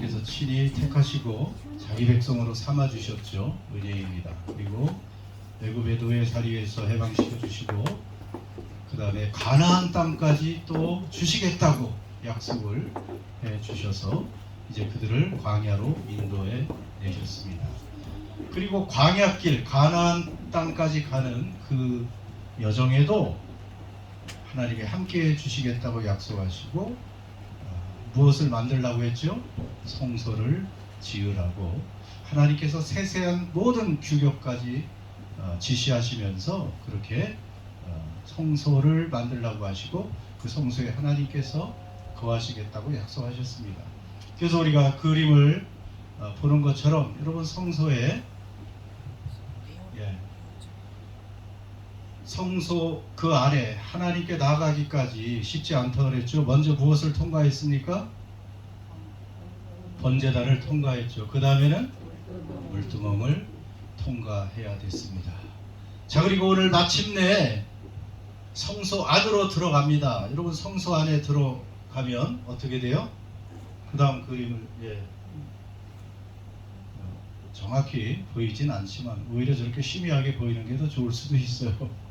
하나님께서 친히 택하시고 자기 백성으로 삼아 주셨죠. 은혜입니다. 그리고 애굽의 노예살이에서 해방시켜 주시고 그 다음에 가나안 땅까지 또 주시겠다고 약속을 해 주셔서 이제 그들을 광야로 인도해 내셨습니다. 그리고 광야길 가나안 땅까지 가는 그 여정에도 하나님이 함께 해 주시겠다고 약속하시고 무엇을 만들라고 했죠? 성소를 지으라고 하나님께서 세세한 모든 규격까지 지시하시면서 그렇게 성소를 만들라고 하시고 그 성소에 하나님께서 거하시겠다고 약속하셨습니다. 그래서 우리가 그림을 보는 것처럼 여러분 성소에 성소 그 안에 하나님께 나아가기까지 쉽지 않다고 그랬죠. 먼저 무엇을 통과했습니까? 번제단을 통과했죠. 그 다음에는 물두멍을 통과해야 됐습니다. 자, 그리고 오늘 마침내 성소 안으로 들어갑니다. 여러분 성소 안에 들어가면 어떻게 돼요? 그 다음 그림을 정확히 보이진 않지만 오히려 저렇게 희미하게 보이는 게 더 좋을 수도 있어요.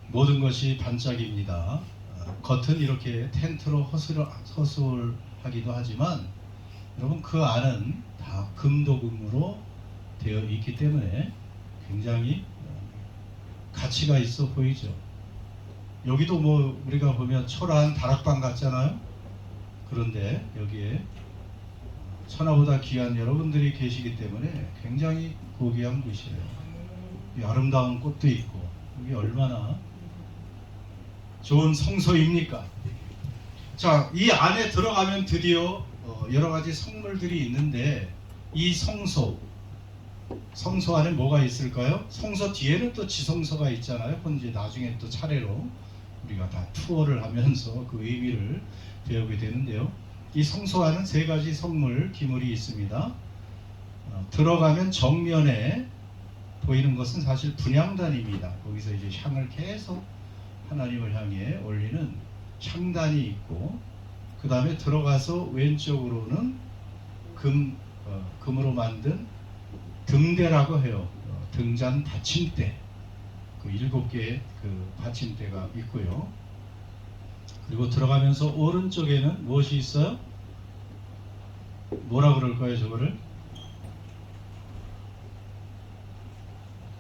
모든 것이 반짝입니다. 겉은 이렇게 텐트로 허술하기도 하지만 여러분 그 안은 다 금도금으로 되어 있기 때문에 굉장히 가치가 있어 보이죠. 여기도 뭐 우리가 보면 초라한 다락방 같잖아요. 그런데 여기에 천하보다 귀한 여러분들이 계시기 때문에 굉장히 고귀한 곳이에요. 이 아름다운 꽃도 있고 여기 얼마나 좋은 성소입니까? 자, 이 안에 들어가면 드디어 여러 가지 성물들이 있는데 이 성소 안에 뭐가 있을까요? 성소 뒤에는 또 지성소가 있잖아요. 이제 나중에 또 차례로 우리가 다 투어를 하면서 그 의미를 배우게 되는데요. 이 성소 안은 세 가지 성물 기물이 있습니다. 들어가면 정면에 보이는 것은 사실 분향단입니다. 거기서 이제 향을 계속 하나님을 향해 올리는 향단이 있고 그 다음에 들어가서 왼쪽으로는 금으로 만든 등대라고 해요. 등잔 받침대 그 7개의 그 받침대가 있고요. 그리고 들어가면서 오른쪽에는 무엇이 있어요? 뭐라 그럴까요 저거를?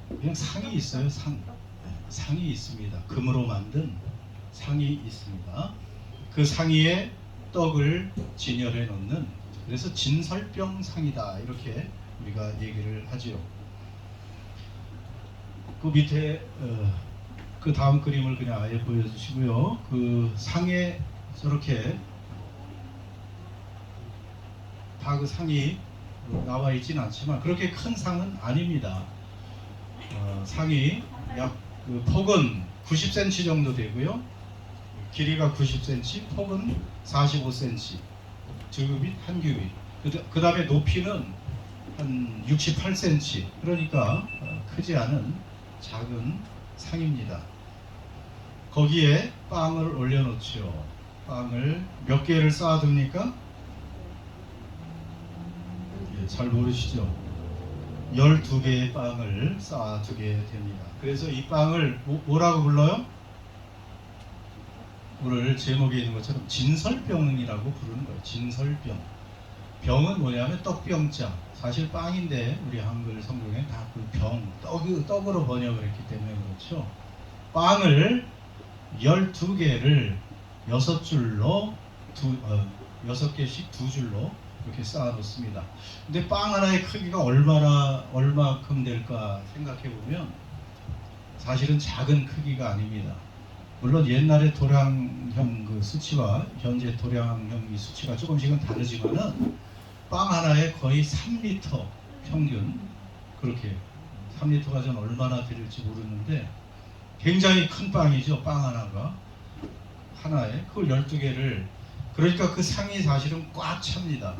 그냥 상이 있어요. 상이 있습니다. 금으로 만든 상이 있습니다. 그 상 위에 떡을 진열해 놓는, 그래서 진설병상이다 이렇게 우리가 얘기를 하지요. 그 밑에 그 다음 그림을 그냥 아예 보여주시고요. 그 상에 저렇게 다 그 상이 나와 있진 않지만 그렇게 큰 상은 아닙니다. 상이 약 폭은 90cm 정도 되고요. 길이가 90cm, 폭은 45cm. 지그빗 한 규빗. 그 다음에 높이는 한 68cm. 그러니까 크지 않은 작은 상입니다. 거기에 빵을 올려놓죠. 빵을 몇 개를 쌓아둡니까? 잘 모르시죠? 12개의 빵을 쌓아두게 됩니다. 그래서 이 빵을 뭐라고 불러요? 오늘 제목에 있는 것처럼 진설병이라고 부르는 거예요. 진설병. 병은 뭐냐면 떡병자. 사실 빵인데 우리 한글 성경에 다 그 병, 떡으로 번역을 했기 때문에 그렇죠. 빵을 12개를 6줄로 6개씩 2줄로 이렇게 쌓아 놓습니다. 근데 빵 하나의 크기가 얼마큼 될까 생각해 보면 사실은 작은 크기가 아닙니다. 물론 옛날에 도량형 그 수치와 현재 도량형 이 수치가 조금씩은 다르지만은 빵 하나에 거의 3리터 평균, 그렇게 3리터가 전 얼마나 될지 모르는데 굉장히 큰 빵이죠. 빵 하나에 그걸 12개를, 그러니까 그 상이 사실은 꽉 찹니다.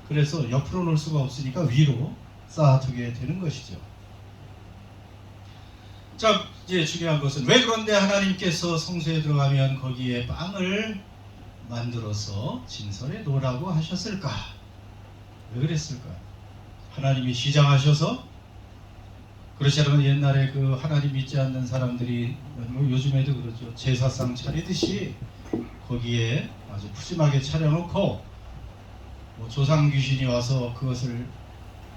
그래서 옆으로 놓을 수가 없으니까 위로 쌓아두게 되는 것이죠. 자, 이제 중요한 것은 왜 그런데 하나님께서 성소에 들어가면 거기에 빵을 만들어서 진설해 놓으라고 하셨을까? 왜 그랬을까? 하나님이 시장하셔서? 그렇지 않으면 옛날에 그 하나님 믿지 않는 사람들이 요즘에도 그러죠. 제사상 차리듯이 거기에 아주 푸짐하게 차려놓고 뭐 조상 귀신이 와서 그것을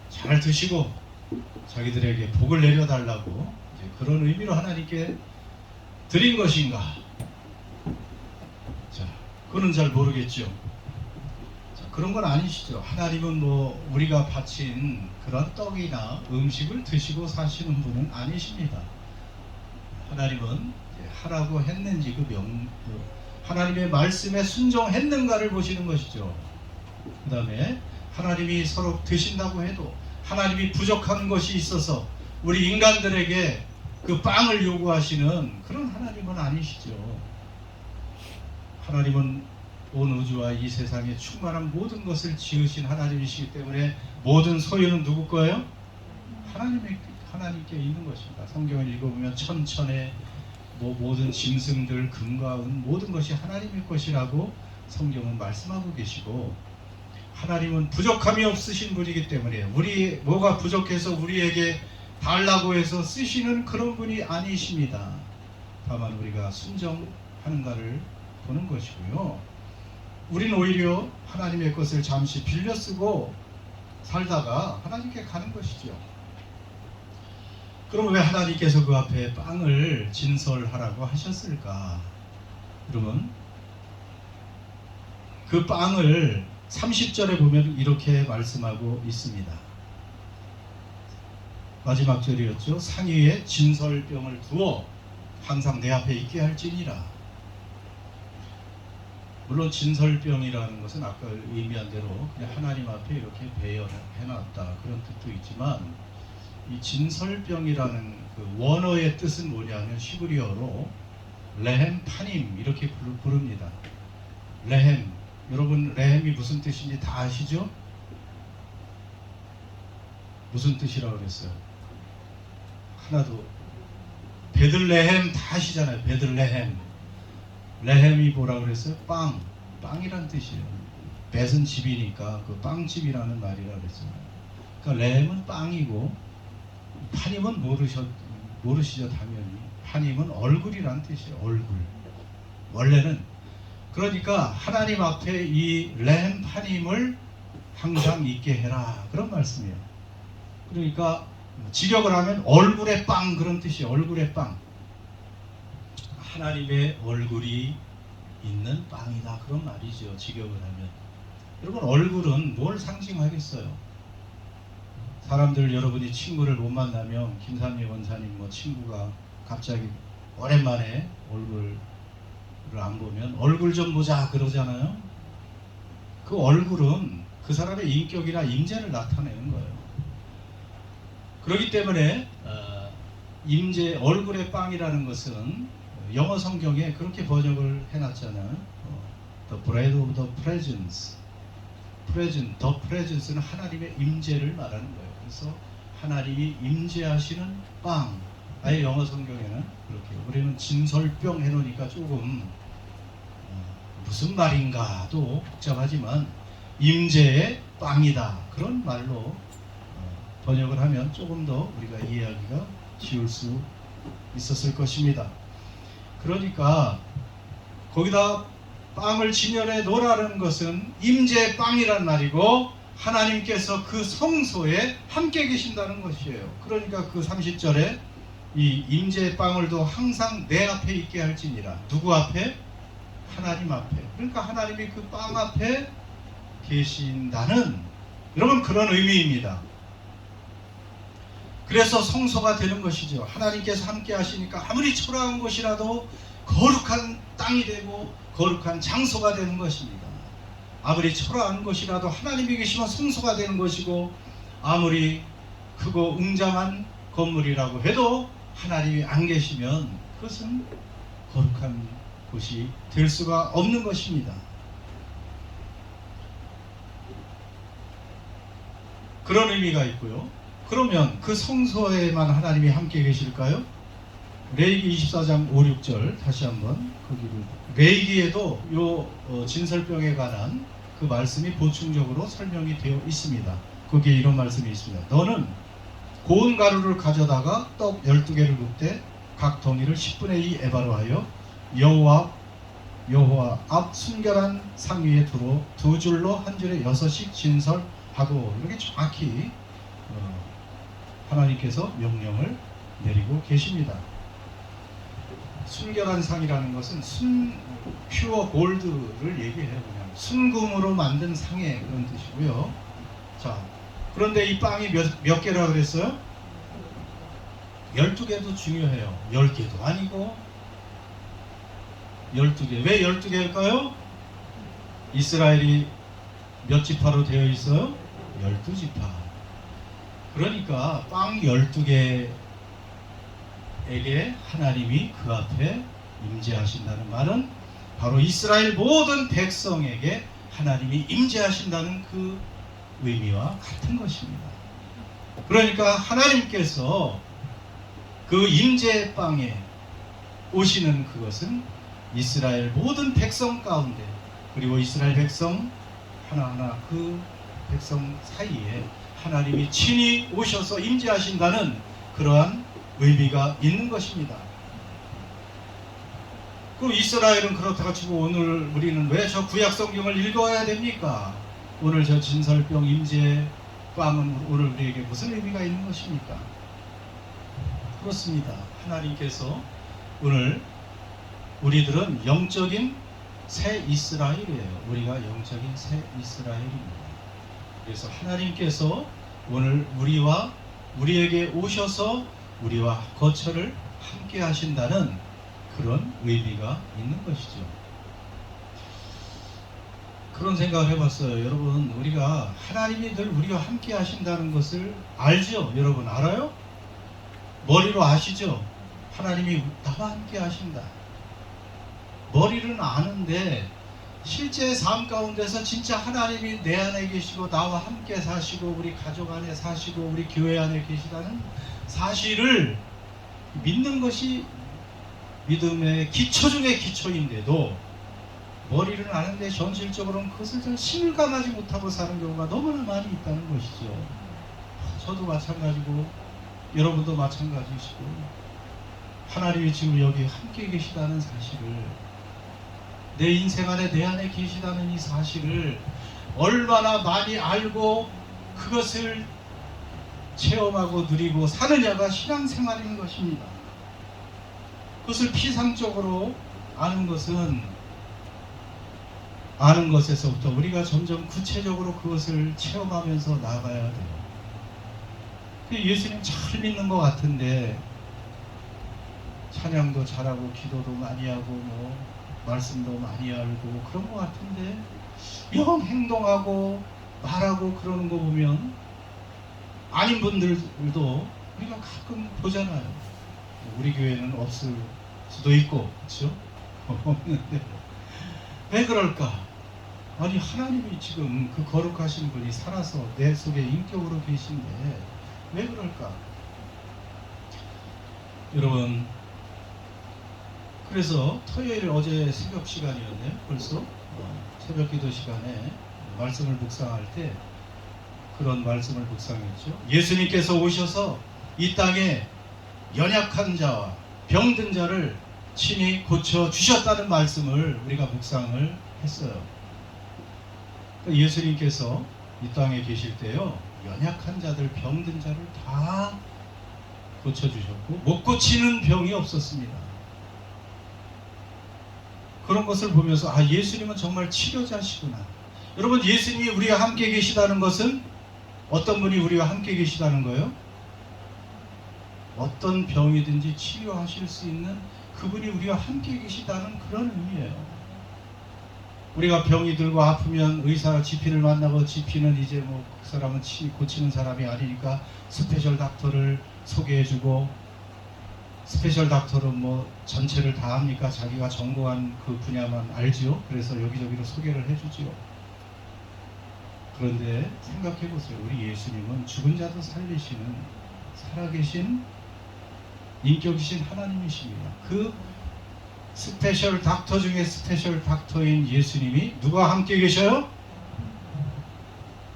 잘 드시고 자기들에게 복을 내려달라고 이제 그런 의미로 하나님께 드린 것인가? 자, 그거는 잘 모르겠죠. 자, 그런 건 아니시죠. 하나님은 뭐 우리가 바친 그런 떡이나 음식을 드시고 사시는 분은 아니십니다. 하나님은 하라고 했는지 하나님의 말씀에 순종했는가를 보시는 것이죠. 그 다음에 하나님이 서로 드신다고 해도 하나님이 부족한 것이 있어서 우리 인간들에게 그 빵을 요구하시는 그런 하나님은 아니시죠. 하나님은 온 우주와 이 세상에 충만한 모든 것을 지으신 하나님이시기 때문에 모든 소유는 누구 거예요? 하나님께 있는 것입니다. 성경을 읽어보면 천천에 모든 짐승들, 금과 은 모든 것이 하나님의 것이라고 성경은 말씀하고 계시고, 하나님은 부족함이 없으신 분이기 때문에 뭐가 부족해서 우리에게 달라고 해서 쓰시는 그런 분이 아니십니다. 다만 우리가 순종하는가를 보는 것이고요. 우리는 오히려 하나님의 것을 잠시 빌려 쓰고 살다가 하나님께 가는 것이죠. 그럼 왜 하나님께서 그 앞에 빵을 진설하라고 하셨을까? 여러분, 그 빵을 30절에 보면 이렇게 말씀하고 있습니다. 마지막 절이었죠. 상 위에 진설병을 두어 항상 내 앞에 있게 할지니라. 물론 진설병이라는 것은 아까 의미한 대로 그냥 하나님 앞에 이렇게 배열해놨다 그런 뜻도 있지만, 이 진설병이라는 그 원어의 뜻은 뭐냐면 히브리어로 레헴 파님 이렇게 부릅니다. 레헴, 여러분 레헴이 무슨 뜻인지 다 아시죠? 무슨 뜻이라고 그랬어요? 하나도. 베들레헴 다 아시잖아요. 베들레헴. 레헴이 뭐라고 그랬어요? 빵이란 뜻이에요. 벳은 집이니까 그 빵집이라는 말이라고 그랬어요. 그러니까 레헴은 빵이고, 파님은 모르시죠 당연히. 파님은 얼굴이란 뜻이에요. 얼굴. 원래는. 그러니까 하나님 앞에 이 레헴 파님을 항상 있게 해라 그런 말씀이에요. 그러니까 직역을 하면 얼굴의 빵 그런 뜻이에요. 얼굴의 빵. 하나님의 얼굴이 있는 빵이다 그런 말이죠. 직역을 하면. 여러분, 얼굴은 뭘 상징하겠어요? 사람들, 여러분이 친구를 못 만나면 김삼미 원사님 친구가 갑자기 오랜만에 얼굴을 안 보면 얼굴 좀 보자 그러잖아요. 그 얼굴은 그 사람의 인격이나 임재를 나타내는 거예요. 그렇기 때문에 임재, 얼굴의 빵이라는 것은 영어 성경에 그렇게 번역을 해놨잖아요. The bread of the presence. the presence는 하나님의 임재를 말하는 거예요. 그래서 하나님이 임재하시는 빵. 아예 영어 성경에는 그렇게. 우리는 진설병 해놓으니까 조금 무슨 말인가도 복잡하지만 임재의 빵이다 그런 말로 번역을 하면 조금 더 우리가 이해하기가 쉬울 수 있었을 것입니다. 그러니까 거기다 빵을 진열해 놓으라는 것은 임재의 빵이란 말이고, 하나님께서 그 성소에 함께 계신다는 것이에요. 그러니까 그 30절에 이 임재의 빵을 도 항상 내 앞에 있게 할지니라. 누구 앞에? 하나님 앞에. 그러니까 하나님이 그 빵 앞에 계신다는, 여러분, 그런 의미입니다. 그래서 성소가 되는 것이죠. 하나님께서 함께 하시니까 아무리 초라한 곳이라도 거룩한 땅이 되고 거룩한 장소가 되는 것입니다. 아무리 초라한 것이라도 하나님이 계시면 성소가 되는 것이고, 아무리 크고 웅장한 건물이라고 해도 하나님이 안 계시면 그것은 거룩한 곳이 될 수가 없는 것입니다. 그런 의미가 있고요. 그러면 그 성소에만 하나님이 함께 계실까요? 레위기 24장 5, 6절 다시 한번 거기를 레위기에도 요 진설병에 관한 그 말씀이 보충적으로 설명이 되어 있습니다. 거기에 이런 말씀이 있습니다. 너는 고운 가루를 가져다가 떡 12개를 굽되 각 덩이를 10분의 2 에바로 하여 여호와 앞 순결한 상 위에 두루 두 줄로 한 줄에 6씩 진설하고 이렇게 정확히 하나님께서 명령을 내리고 계십니다. 순결한 상이라는 것은 퓨어 골드를 얘기해요. 그냥 순금으로 만든 상의 그런 뜻이고요. 자, 그런데 이 빵이 몇 개라 그랬어요? 12개도 중요해요. 10개도 아니고 12개. 왜 12개일까요? 이스라엘이 몇 지파로 되어 있어요? 12지파. 그러니까 빵 12개에게 하나님이 그 앞에 임재하신다는 말은 바로 이스라엘 모든 백성에게 하나님이 임재하신다는 그 의미와 같은 것입니다. 그러니까 하나님께서 그 임재 빵에 오시는 그것은 이스라엘 모든 백성 가운데 그리고 이스라엘 백성 하나하나 그 백성 사이에 하나님이 친히 오셔서 임재하신다는 그러한 의미가 있는 것입니다. 그 이스라엘은 그렇다고 치고 오늘 우리는 왜 저 구약 성경을 읽어야 됩니까? 오늘 저 진설병 임재 빵은 오늘 우리에게 무슨 의미가 있는 것입니까? 그렇습니다. 하나님께서 오늘 우리들은 영적인 새 이스라엘이에요. 우리가 영적인 새 이스라엘입니다. 그래서 하나님께서 오늘 우리에게 오셔서 우리와 거처를 함께 하신다는 그런 의미가 있는 것이죠. 그런 생각을 해봤어요. 여러분, 우리가 하나님이 늘 우리와 함께 하신다는 것을 알죠? 여러분 알아요? 머리로 아시죠? 하나님이 나와 함께 하신다. 머리는 아는데 실제 삶 가운데서 진짜 하나님이 내 안에 계시고 나와 함께 사시고 우리 가족 안에 사시고 우리 교회 안에 계시다는 사실을 믿는 것이 믿음의 기초 중의 기초인데도 머리는 아는데 현실적으로는 그것을 잘 실감하지 못하고 사는 경우가 너무나 많이 있다는 것이죠. 저도 마찬가지고 여러분도 마찬가지시고 하나님이 지금 여기 함께 계시다는 사실을 내 인생 안에 내 안에 계시다는 이 사실을 얼마나 많이 알고 그것을 체험하고 누리고 사느냐가 신앙생활인 것입니다. 그것을 피상적으로 아는 것에서부터 우리가 점점 구체적으로 그것을 체험하면서 나가야 돼요. 예수님 잘 믿는 것 같은데 찬양도 잘하고 기도도 많이 하고 뭐 말씀도 많이 알고 그런 것 같은데 영 행동하고 말하고 그러는 거 보면 아닌 분들도 우리가 가끔 보잖아요. 우리 교회는 없을 수도 있고 그렇죠? 없는데 왜 그럴까? 아니 하나님이 지금 그 거룩하신 분이 살아서 내 속에 인격으로 계신데 왜 그럴까? 여러분 그래서 토요일 어제 새벽 시간이었네요. 벌써 새벽 기도 시간에 말씀을 묵상할 때 그런 말씀을 묵상했죠. 예수님께서 오셔서 이 땅에 연약한 자와 병든 자를 친히 고쳐 주셨다는 말씀을 우리가 묵상을 했어요. 예수님께서 이 땅에 계실 때요 연약한 자들 병든 자를 다 고쳐 주셨고 못 고치는 병이 없었습니다. 그런 것을 보면서 아 예수님은 정말 치료자시구나. 여러분 예수님이 우리와 함께 계시다는 것은 어떤 분이 우리와 함께 계시다는 거예요? 어떤 병이든지 치료하실 수 있는 그분이 우리와 함께 계시다는 그런 의미예요. 우리가 병이 들고 아프면 의사 GP를 만나고 GP는 이제 뭐 그 사람은 고치는 사람이 아니니까 스페셜 닥터를 소개해주고 스페셜 닥터는 뭐 전체를 다 합니까? 자기가 전공한 그 분야만 알지요. 그래서 여기저기로 소개를 해주지요. 그런데 생각해 보세요. 우리 예수님은 죽은 자도 살리시는 살아계신 인격이신 하나님이십니다. 그 스페셜 닥터 중에 스페셜 닥터인 예수님이 누가 함께 계셔요?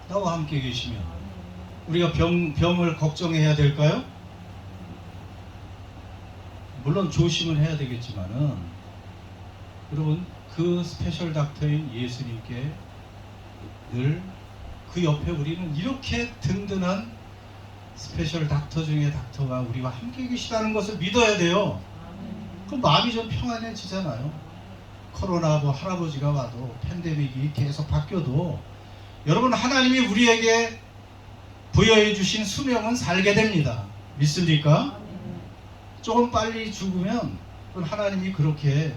나와 함께 계시면 우리가 병을 걱정해야 될까요? 물론 조심을 해야 되겠지만은 여러분 그 스페셜 닥터인 예수님께 늘 그 옆에 우리는 이렇게 든든한 스페셜 닥터 중에 닥터가 우리와 함께 계시다는 것을 믿어야 돼요. 그럼 마음이 좀 평안해지잖아요. 코로나 뭐 할아버지가 와도 팬데믹이 계속 바뀌어도 여러분 하나님이 우리에게 부여해 주신 수명은 살게 됩니다. 믿습니까? 조금 빨리 죽으면 그건 하나님이 그렇게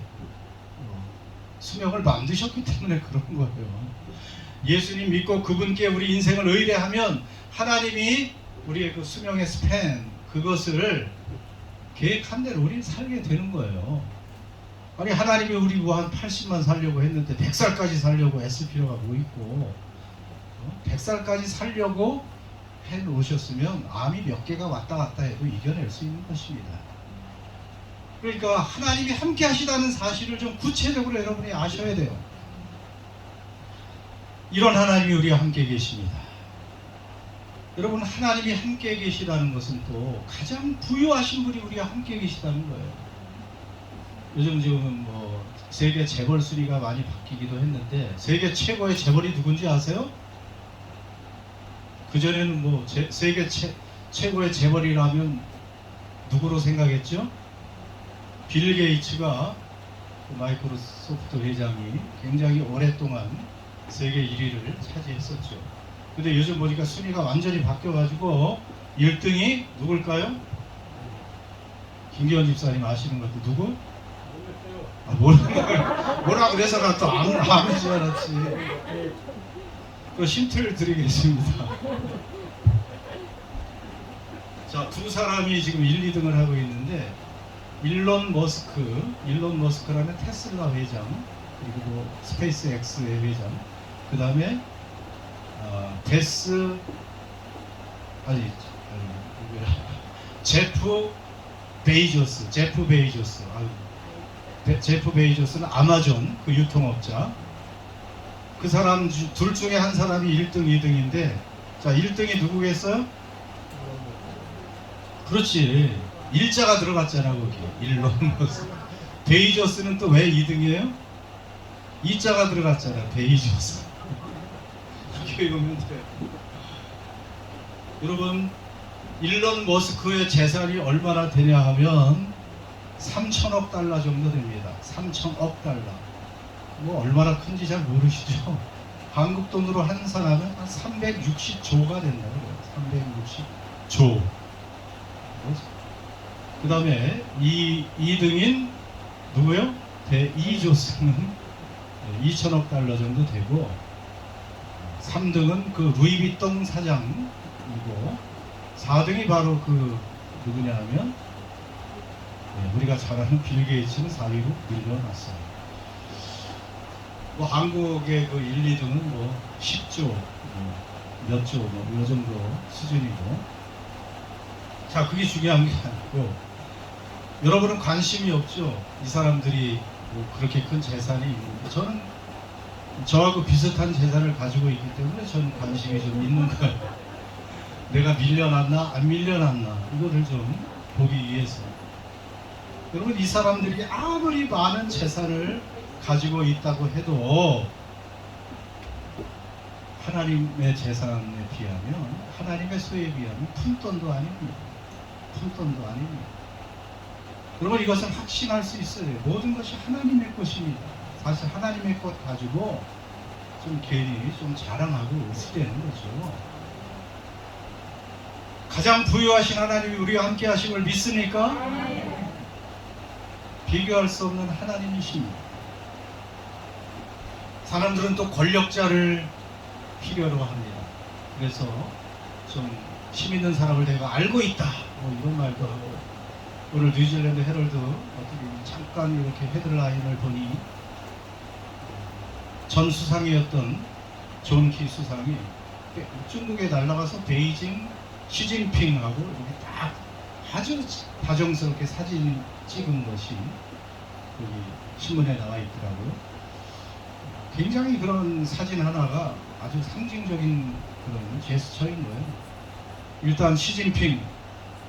수명을 만드셨기 때문에 그런 거예요. 예수님 믿고 그분께 우리 인생을 의뢰하면 하나님이 우리의 그 수명의 스팬 그것을 계획한 대로 우리는 살게 되는 거예요. 아니 하나님이 우리 뭐 한 80만 살려고 했는데 100살까지 살려고 애쓸 필요가 뭐 있고 100살까지 살려고 해놓으셨으면 암이 몇 개가 왔다 갔다 해도 이겨낼 수 있는 것입니다. 그러니까 하나님이 함께 하시다는 사실을 좀 구체적으로 여러분이 아셔야 돼요. 이런 하나님이 우리와 함께 계십니다. 여러분 하나님이 함께 계시다는 것은 또 가장 부유하신 분이 우리와 함께 계시다는 거예요. 요즘 지금 뭐 세계 재벌 순위가 많이 바뀌기도 했는데 세계 최고의 재벌이 누군지 아세요? 그전에는 뭐 세계 최고의 재벌이라면 누구로 생각했죠? 빌 게이츠가 마이크로소프트 회장이 굉장히 오랫동안 세계 1위를 차지했었죠. 근데 요즘 보니까 순위가 완전히 바뀌어가지고 1등이 누굴까요? 김기현 집사님 아시는 것 같아요. 누구? 뭐라 그래서 나 또 아는 줄 알았지. 또 힌트를 드리겠습니다. 자, 두 사람이 지금 1, 2등을 하고 있는데 일론 머스크라는 테슬라 회장 그리고 뭐 스페이스 X의 회장 그 다음에 제프 베이조스 제프 베이조스는 아마존 그 유통업자 그 사람 둘 중에 한 사람이 1등 2등인데 자 1등이 누구겠어요? 그렇지 일자가 들어갔잖아 거기 일론 머스크 베이조스는 또 왜 2등이에요? 이자가 들어갔잖아 베이조스 이렇게 읽으면 돼요. 여러분 일론 머스크의 재산이 얼마나 되냐 하면 3천억 달러 정도 됩니다. 3천억 달러 뭐 얼마나 큰지 잘 모르시죠? 한국 돈으로 한 사람은 한 360조가 된다고요. 360조. 그 다음에 2등인 누구요? 이조스는 2천억 달러 정도 되고 3등은 그 루이비통 사장이고 4등이 바로 그 누구냐 하면 우리가 잘 아는 빌 게이츠는 4위로 밀려났어요. 뭐 한국의 그 1, 2등은 뭐 10조 몇 조 뭐 이 정도 수준이고 자 그게 중요한 게 아니고 여러분은 관심이 없죠. 이 사람들이 뭐 그렇게 큰 재산이 있는데 저는 저하고 비슷한 재산을 가지고 있기 때문에 저는 관심이 좀 있는 거예요. 내가 밀려났나 안 밀려났나 이거를 좀 보기 위해서 여러분 이 사람들이 아무리 많은 재산을 가지고 있다고 해도 하나님의 재산에 비하면 하나님의 소유에 비하면 푼돈도 아닙니다. 푼돈도 아닙니다. 여러분 이것은 확신할 수 있어요. 모든 것이 하나님의 것입니다. 사실 하나님의 것 가지고 좀 괜히 좀 자랑하고 웃으려는 거죠. 가장 부유하신 하나님이 우리와 함께 하심을 믿습니까? 비교할 수 없는 하나님이십니다. 사람들은 또 권력자를 필요로 합니다. 그래서 좀 힘 있는 사람을 내가 알고 있다 뭐 이런 말도 하고 오늘 뉴질랜드 헤럴드 어떻게 잠깐 이렇게 헤드라인을 보니 전 수상이었던 존 키 수상이 중국에 날아가서 베이징 시진핑하고 이렇게 딱 아주 다정스럽게 사진 찍은 것이 여기 신문에 나와 있더라고요. 굉장히 그런 사진 하나가 아주 상징적인 그런 제스처인 거예요. 일단 시진핑,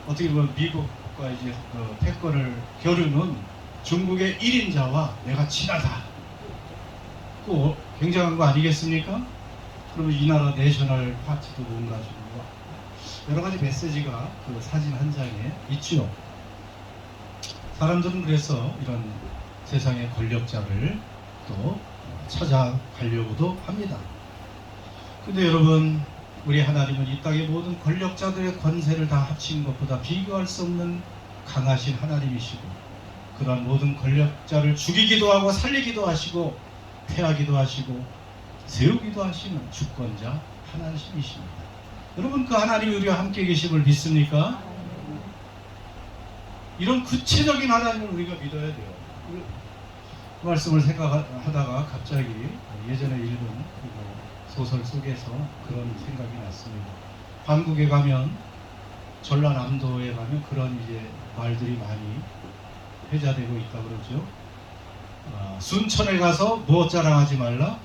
어떻게 보면 미국과 이제 패권을 겨루는 중국의 1인자와 내가 친하다. 그 굉장한 거 아니겠습니까? 그러면 이 나라 내셔널 파티도 뭔가 좀 여러 가지 메시지가 그 사진 한 장에 있죠. 사람들은 그래서 이런 세상의 권력자를 또 찾아가려고도 합니다. 근데 여러분, 우리 하나님은 이 땅의 모든 권력자들의 권세를 다 합친 것보다 비교할 수 없는 강하신 하나님이시고, 그러한 모든 권력자를 죽이기도 하고 살리기도 하시고 패하기도 하시고 세우기도 하시는 주권자 하나님이십니다. 여러분, 그 하나님이 우리와 함께 계심을 믿습니까? 이런 구체적인 하나님을 우리가 믿어야 돼요. 그 말씀을 생각하다가 갑자기 예전에 읽은 소설 속에서 그런 생각이 났습니다. 한국에 가면, 전라남도에 가면 그런 이제 말들이 많이 회자되고 있다 그러죠. 순천에 가서 무엇 자랑하지 말라?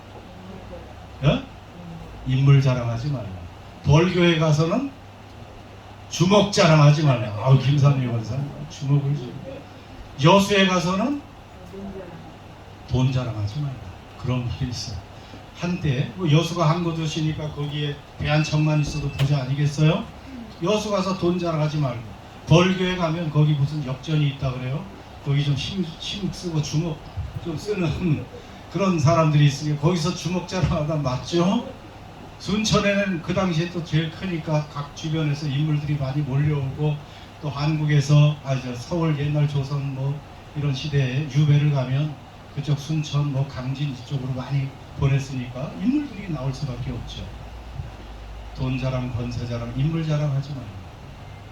인물 자랑하지 말라. 벌교에 가서는 주먹 자랑하지 말라. 아우, 김삼일 원사 주먹을 줘. 여수에 가서는 돈 자랑하지 말라. 그런 말이 있어요. 한때 뭐 여수가 한 곳이니까 거기에 대한청만 있어도 부자 아니겠어요? 여수 가서 돈 자랑하지 말고, 벌교에 가면 거기 무슨 역전이 있다 그래요. 거기 좀 힘 쓰고 주먹 좀 쓰는 그런 사람들이 있으니까 거기서 주먹 자랑하다 맞죠? 순천에는 그 당시에 또 제일 크니까 각 주변에서 인물들이 많이 몰려오고, 또 한국에서 서울 옛날 조선 뭐 이런 시대에 유배를 가면 그쪽 순천 뭐 강진 이쪽으로 많이 보냈으니까 인물들이 나올 수밖에 없죠. 돈 자랑, 권세 자랑, 인물 자랑하지 말고.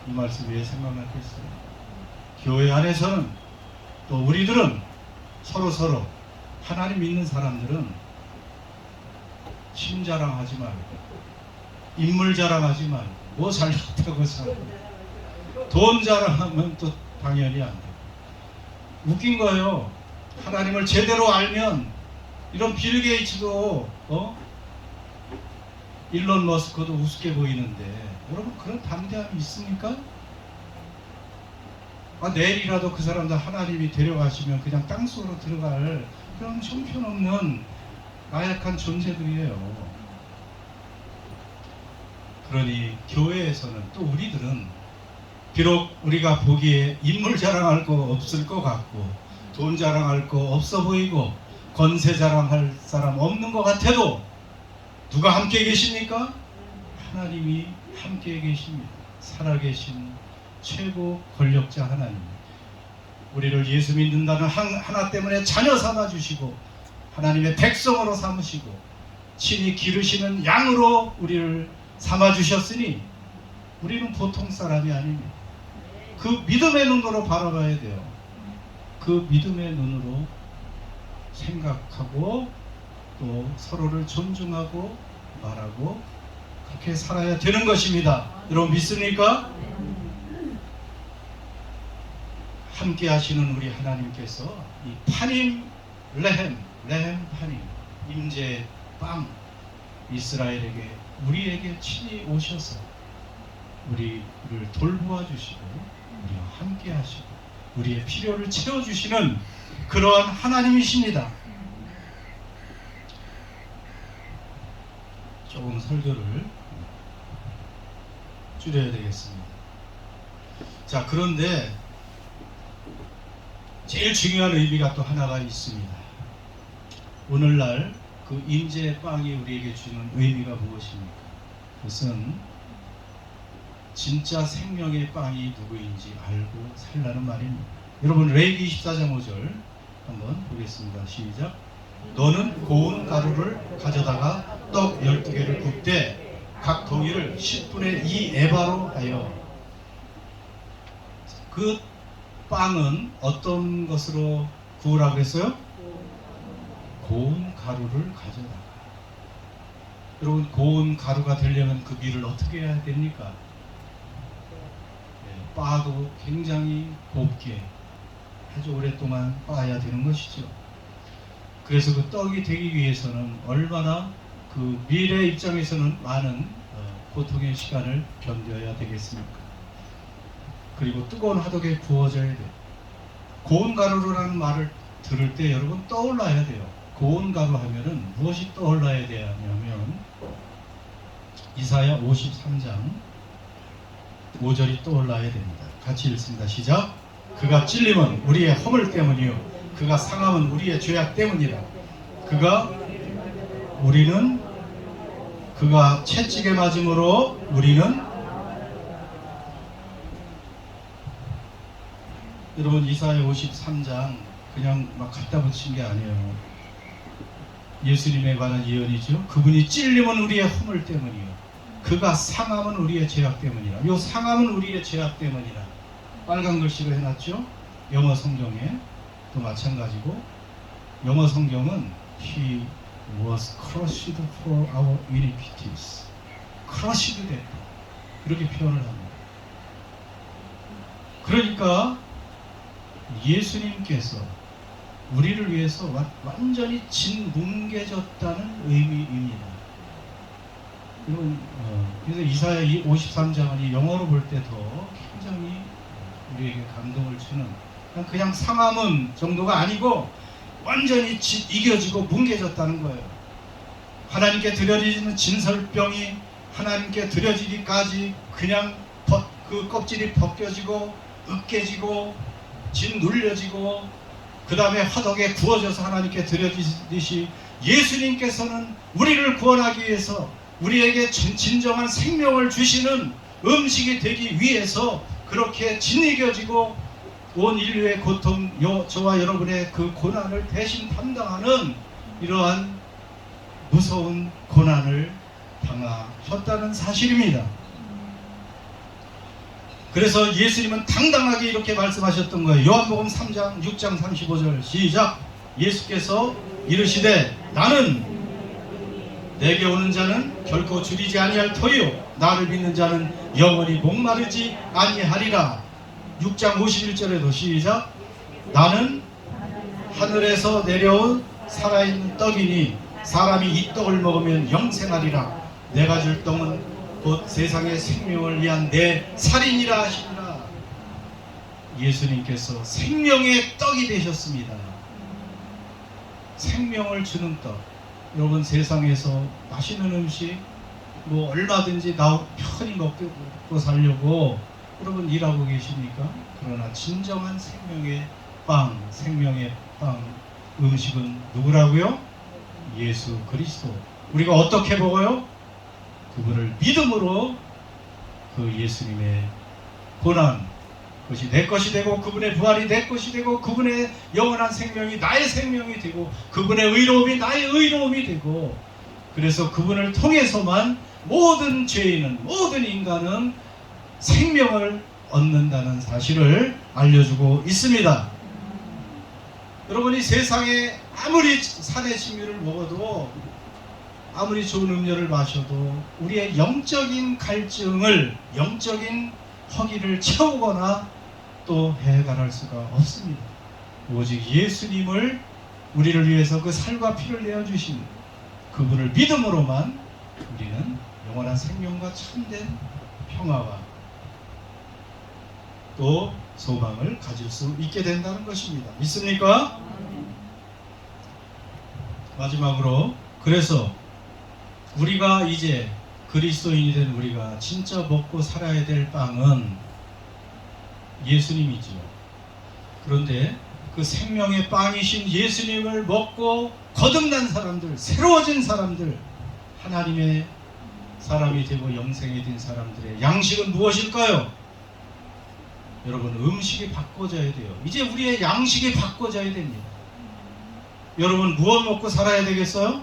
이 말씀 왜 생각났겠어요? 교회 안에서는, 또 우리들은 서로 하나님 믿는 사람들은 힘 자랑하지 말고, 인물 자랑하지 말고, 뭐 잘났다고 돈 자랑하면 또 당연히 안 돼. 웃긴 거예요. 하나님을 제대로 알면 이런 빌 게이츠도 일론 머스크도 우습게 보이는데, 여러분 그런 담대함이 있습니까? 내일이라도 그 사람들 하나님이 데려가시면 그냥 땅속으로 들어갈 그런 형편없는 나약한 존재들이에요. 그러니 교회에서는, 또 우리들은 비록 우리가 보기에 인물 자랑할 거 없을 것 같고, 돈 자랑할 거 없어 보이고, 권세 자랑할 사람 없는 것 같아도 누가 함께 계십니까? 하나님이 함께 계십니다. 살아계신 최고 권력자 하나님, 우리를 예수 믿는다는 하나 때문에 자녀 삼아주시고 하나님의 백성으로 삼으시고 친히 기르시는 양으로 우리를 삼아주셨으니 우리는 보통 사람이 아닙니다. 그 믿음의 눈으로 바라봐야 돼요. 그 믿음의 눈으로 생각하고 또 서로를 존중하고 말하고 그렇게 살아야 되는 것입니다. 여러분 믿습니까? 함께 하시는 우리 하나님께서 이 파님 레헴 파님, 임재 빵, 이스라엘에게, 우리에게 친히 오셔서 우리를 돌보아 주시고 우리와 함께 하시고 우리의 필요를 채워주시는 그러한 하나님이십니다. 조금 설교를 줄여야 되겠습니다. 자, 그런데 제일 중요한 의미가 또 하나가 있습니다. 오늘날 그 임재의 빵이 우리에게 주는 의미가 무엇입니까? 그것은 진짜 생명의 빵이 누구인지 알고 살라는 말입니다. 여러분, 레위기 24장 5절 한번 보겠습니다. 시작. 너는 고운 가루를 가져다가 떡 12개를 굽되 각 동이를 10분의 2 에바로 하여. 그 빵은 어떤 것으로 구우라 그랬어요? 고운 가루를 가져다가. 여러분, 고운 가루가 되려면 그 밀을 어떻게 해야 됩니까? 빻아도 굉장히 곱게 아주 오랫동안 빻아야 되는 것이죠. 그래서 그 떡이 되기 위해서는 얼마나 그 미래 입장에서는 많은 고통의 시간을 견뎌야 되겠습니까? 그리고 뜨거운 화덕에 구워져야 돼요. 고운 가루라는 말을 들을 때 여러분 떠올라야 돼요. 고운 가루 하면은 무엇이 떠올라야 되냐면 이사야 53장 5절이 떠올라야 됩니다. 같이 읽습니다. 시작. 그가 찔림은 우리의 허물 때문이요 그가 상함은 우리의 죄악 때문이라. 그가 채찍에 맞음으로 우리는 여러분 이사야 53장 그냥 막 갖다 붙인 게 아니에요. 예수님에 관한 예언이죠. 그분이 찔림은 우리의 허물 때문이요 그가 상함은 우리의 죄악 때문이라. 요 상함은 우리의 죄악 때문이라 빨간 글씨로 해놨죠. 영어 성경에 또 마찬가지고 영어 성경은 He was crushed for our iniquities. crushed 됐다 이렇게 표현을 합니다. 그러니까 예수님께서 우리를 위해서 완전히 진뭉개졌다는 의미입니다. 그래서 이사야 53장은 영어로 볼 때 더 굉장히 우리에게 감동을 주는 그냥 상함은 정도가 아니고 완전히 이겨지고 뭉개졌다는 거예요. 하나님께 드려지는 진설병이 하나님께 드려지기까지 그냥 그 껍질이 벗겨지고 으깨지고 짓눌려지고 그 다음에 화덕에 구워져서 하나님께 드려지듯이 예수님께서는 우리를 구원하기 위해서 우리에게 진정한 생명을 주시는 음식이 되기 위해서 그렇게 짓이겨지고 온 인류의 고통, 저와 여러분의 그 고난을 대신 담당하는 이러한 무서운 고난을 당하셨다는 사실입니다. 그래서 예수님은 당당하게 이렇게 말씀하셨던 거예요. 요한복음 3장 6장 35절 시작. 예수께서 이르시되 나는 내게 오는 자는 결코 줄이지 아니할 터이요 나를 믿는 자는 영원히 목마르지 아니하리라. 6장 51절에도 시작. 나는 하늘에서 내려온 살아있는 떡이니 사람이 이 떡을 먹으면 영생하리라. 내가 줄 떡은 곧 세상의 생명을 위한 내 살이니라 하시니라. 예수님께서 생명의 떡이 되셨습니다. 생명을 주는 떡. 여러분 세상에서 맛있는 음식 뭐 얼마든지 편히 먹고 살려고 여러분 일하고 계십니까? 그러나 진정한 생명의 빵 음식은 누구라고요? 예수 그리스도. 우리가 어떻게 먹어요? 그분을 믿음으로 그 예수님의 고난 그것이 내 것이 되고 그분의 부활이 내 것이 되고 그분의 영원한 생명이 나의 생명이 되고 그분의 의로움이 나의 의로움이 되고 그래서 그분을 통해서만 모든 죄인은 모든 인간은 생명을 얻는다는 사실을 알려주고 있습니다. 여러분이 세상에 아무리 산의 진미를 먹어도 아무리 좋은 음료를 마셔도 우리의 영적인 갈증을 영적인 허기를 채우거나 또 해결할 수가 없습니다. 오직 예수님을 우리를 위해서 그 살과 피를 내어주신 그분을 믿음으로만 우리는 영원한 생명과 참된 평화와 또 소망을 가질 수 있게 된다는 것입니다. 믿습니까? 마지막으로 그래서 우리가 이제 그리스도인이 된 우리가 진짜 먹고 살아야 될 빵은 예수님이지요. 그런데 그 생명의 빵이신 예수님을 먹고 거듭난 사람들, 새로워진 사람들, 하나님의 사람이 되고 영생이 된 사람들의 양식은 무엇일까요? 여러분 음식이 바꿔져야 돼요. 이제 우리의 양식이 바꿔져야 됩니다. 여러분 무엇 먹고 살아야 되겠어요?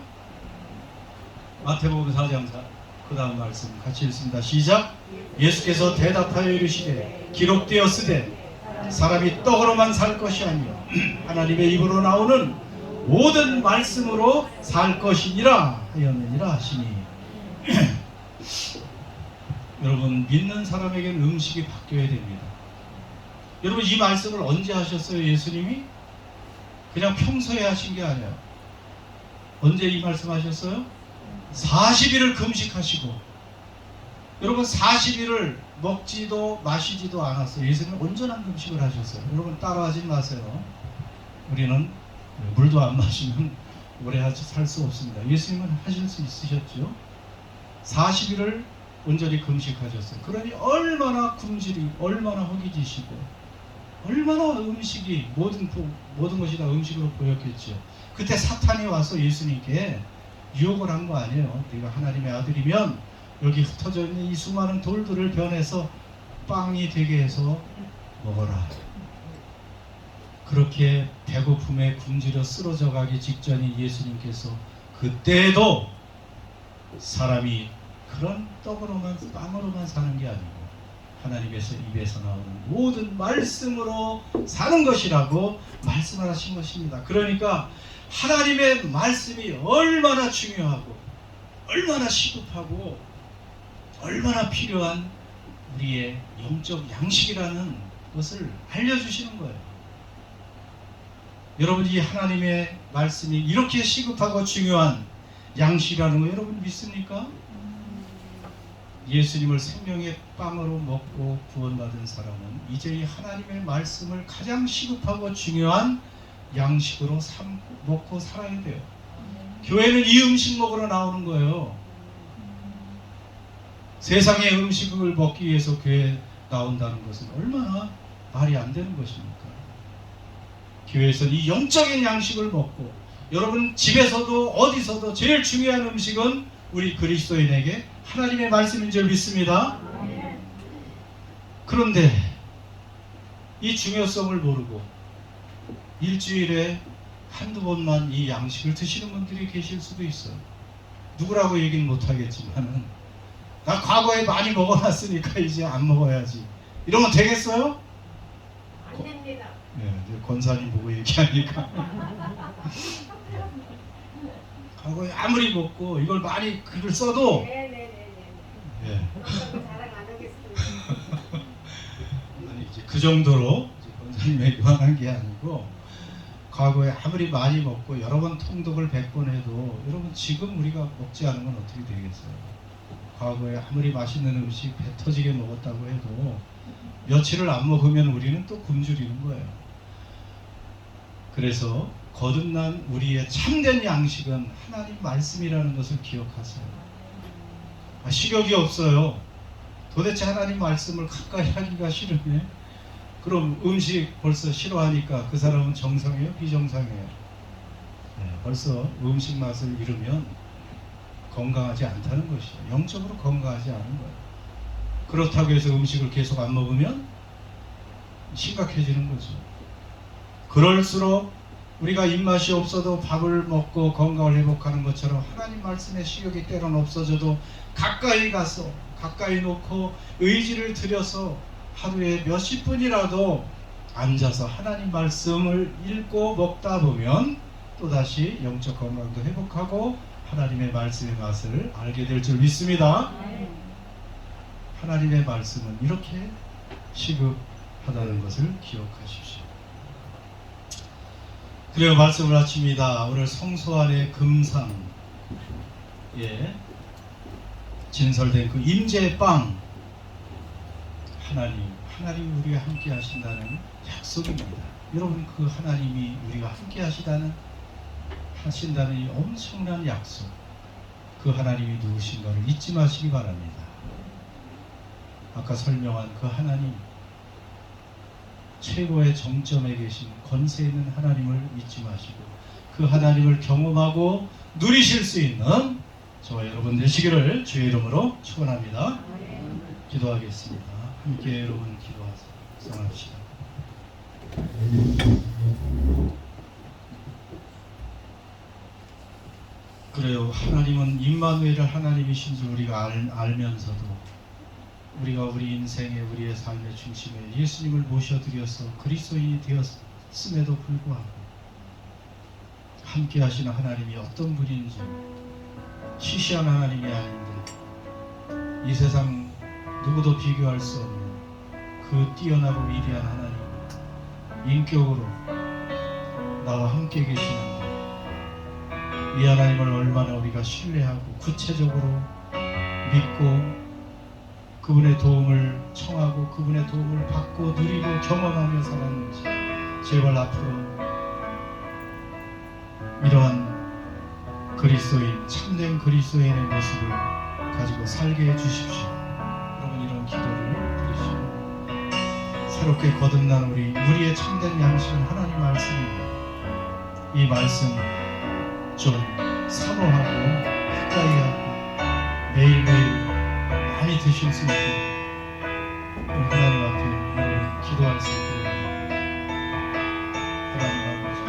마태복음 4장 4 그 다음 말씀 같이 읽습니다. 시작. 예수께서 대답하여 이르시되 기록되었으되 사람이 떡으로만 살 것이 아니요 하나님의 입으로 나오는 모든 말씀으로 살 것이니라 하였느니라 하시니 여러분 믿는 사람에게는 음식이 바뀌어야 됩니다. 여러분 이 말씀을 언제 하셨어요? 예수님이 그냥 평소에 하신 게 아니에요. 언제 이 말씀 하셨어요? 40일을 금식하시고, 여러분 40일을 먹지도 마시지도 않았어요. 예수님은 온전한 금식을 하셨어요. 여러분 따라하지 마세요. 우리는 물도 안 마시면 오래 살 수 없습니다. 예수님은 하실 수 있으셨죠. 40일을 온전히 금식하셨어요. 그러니 얼마나 굶주리, 얼마나 허기지시고, 얼마나 음식이 모든 것이 다 음식으로 보였겠죠. 그때 사탄이 와서 예수님께 유혹을 한 거 아니에요. 네가 하나님의 아들이면 여기 흩어져 있는 이 수많은 돌들을 변해서 빵이 되게 해서 먹어라. 그렇게 배고픔에 굶주려 쓰러져 가기 직전인 예수님께서 그때도 사람이 그런 떡으로만, 빵으로만 사는 게 아니고 하나님께서 입에서 나오는 모든 말씀으로 사는 것이라고 말씀을 하신 것입니다. 그러니까 하나님의 말씀이 얼마나 중요하고 얼마나 시급하고 얼마나 필요한 우리의 영적 양식이라는 것을 알려주시는 거예요. 여러분 이 하나님의 말씀이 이렇게 시급하고 중요한 양식이라는 거 여러분 믿습니까? 예수님을 생명의 빵으로 먹고 구원받은 사람은 이제 이 하나님의 말씀을 가장 시급하고 중요한 양식으로 먹고 살아야 돼요. 교회는 이 음식 먹으러 나오는 거예요. 세상의 음식을 먹기 위해서 교회에 나온다는 것은 얼마나 말이 안 되는 것입니까? 교회에서는 이 영적인 양식을 먹고, 여러분 집에서도 어디서도 제일 중요한 음식은 우리 그리스도인에게 하나님의 말씀인 줄 믿습니다. 그런데 이 중요성을 모르고 일주일에 한두 번만 이 양식을 드시는 분들이 계실 수도 있어요. 누구라고 얘기는 못하겠지만은 나 과거에 많이 먹어놨으니까 이제 안 먹어야지 이러면 되겠어요? 안 됩니다. 네, 권사님 보고 얘기하니까 과거에 아무리 먹고 이걸 많이 글을 써도 네. 자랑 안 하겠습니다. 아니 이제 그 정도로 권사님에 관한 게 아니고, 과거에 아무리 많이 먹고 여러 번 통독을 100번 해도 여러분 지금 우리가 먹지 않은 건 어떻게 되겠어요? 과거에 아무리 맛있는 음식 배 터지게 먹었다고 해도 며칠을 안 먹으면 우리는 또 굶주리는 거예요. 그래서 거듭난 우리의 참된 양식은 하나님 말씀이라는 것을 기억하세요. 식욕이 없어요. 도대체 하나님 말씀을 가까이 하기가 싫으네. 그럼 음식 벌써 싫어하니까 그 사람은 정상이에요? 비정상이에요? 네, 벌써 음식 맛을 잃으면 건강하지 않다는 것이죠. 영적으로 건강하지 않은 거예요. 그렇다고 해서 음식을 계속 안 먹으면 심각해지는 거죠. 그럴수록 우리가 입맛이 없어도 밥을 먹고 건강을 회복하는 것처럼 하나님 말씀의 식욕이 때로는 없어져도 가까이 가서, 가까이 놓고 의지를 들여서 하루에 몇십 분이라도 앉아서 하나님 말씀을 읽고 먹다 보면 또다시 영적 건강도 회복하고 하나님의 말씀의 맛을 알게 될 줄 믿습니다. 하나님의 말씀은 이렇게 시급하다는 것을 기억하십시오. 그래요, 말씀을 마칩니다. 오늘 성소 안의 금상에 진설된 그 임재의 빵, 하나님이 우리와 함께 하신다는 약속입니다. 여러분 그 하나님이 우리가 함께 하신다는 이 엄청난 약속, 그 하나님이 누구신가를 잊지 마시기 바랍니다. 아까 설명한 그 하나님, 최고의 정점에 계신 권세 있는 하나님을 잊지 마시고 그 하나님을 경험하고 누리실 수 있는 저와 여러분 되시기를 주의 이름으로 축원합니다. 기도하겠습니다. 함께 여러분 기도하세요. 성합시다. 그래요. 하나님은 임마누엘의 하나님이신 줄 우리가 알면서도 우리가 우리 인생의, 우리의 삶의 중심에 예수님을 모셔드려서 그리스도인이 되었음에도 불구하고 함께 하시는 하나님이 어떤 분인지, 시시한 하나님이 아닌데 이 세상 누구도 비교할 수 없는 그 뛰어나고 위대한 하나님, 인격으로 나와 함께 계시는데 이 하나님을 얼마나 우리가 신뢰하고 구체적으로 믿고 그분의 도움을 청하고 그분의 도움을 받고 누리고 경험하며 살았는지 제발 앞으로 이러한 그리스도인, 참된 그리스도인의 모습을 가지고 살게 해주십시오. 여러분 이런 기도를 드리시고 새롭게 거듭난 우리의 참된 양식은 하나님 말씀입니다. 이 말씀 좀 사모하고 가까이 하고 매일매일 많이 드실 수 있도록 하나님 앞에 여러분 기도할 수 있도록 하나님 아버지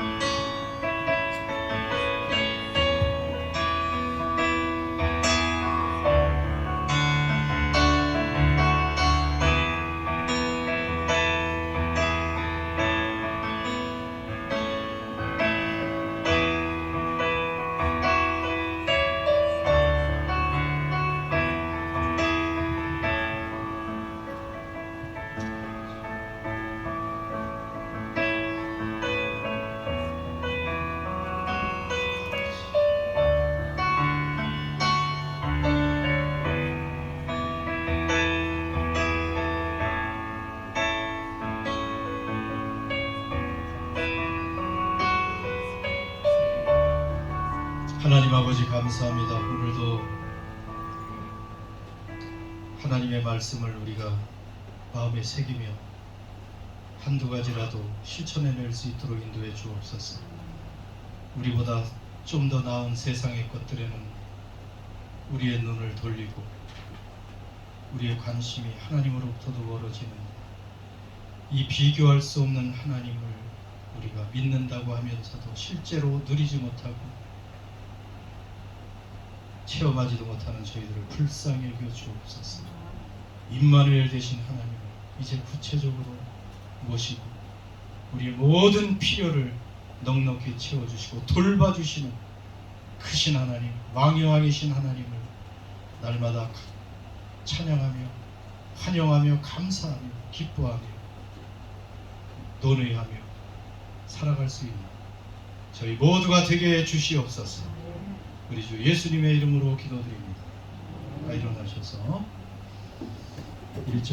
하나님 아버지 감사합니다. 오늘도 하나님의 말씀을 우리가 마음에 새기며 한두 가지라도 실천해낼 수 있도록 인도해 주옵소서. 우리보다 좀 더 나은 세상의 것들에는 우리의 눈을 돌리고 우리의 관심이 하나님으로부터도 멀어지는 이 비교할 수 없는 하나님을 우리가 믿는다고 하면서도 실제로 누리지 못하고 체험하지도 못하는 저희들을 불쌍히 여겨 주옵소서. 임마누엘 되신 하나님을 이제 구체적으로 모시고 우리의 모든 필요를 넉넉히 채워주시고 돌봐주시는 크신 하나님, 왕이왕이신 하나님을 날마다 찬양하며 환영하며 감사하며 기뻐하며 논의하며 살아갈 수 있는 저희 모두가 되게 해 주시옵소서. 우리 주 예수님의 이름으로 기도드립니다. 일어나셔서 1절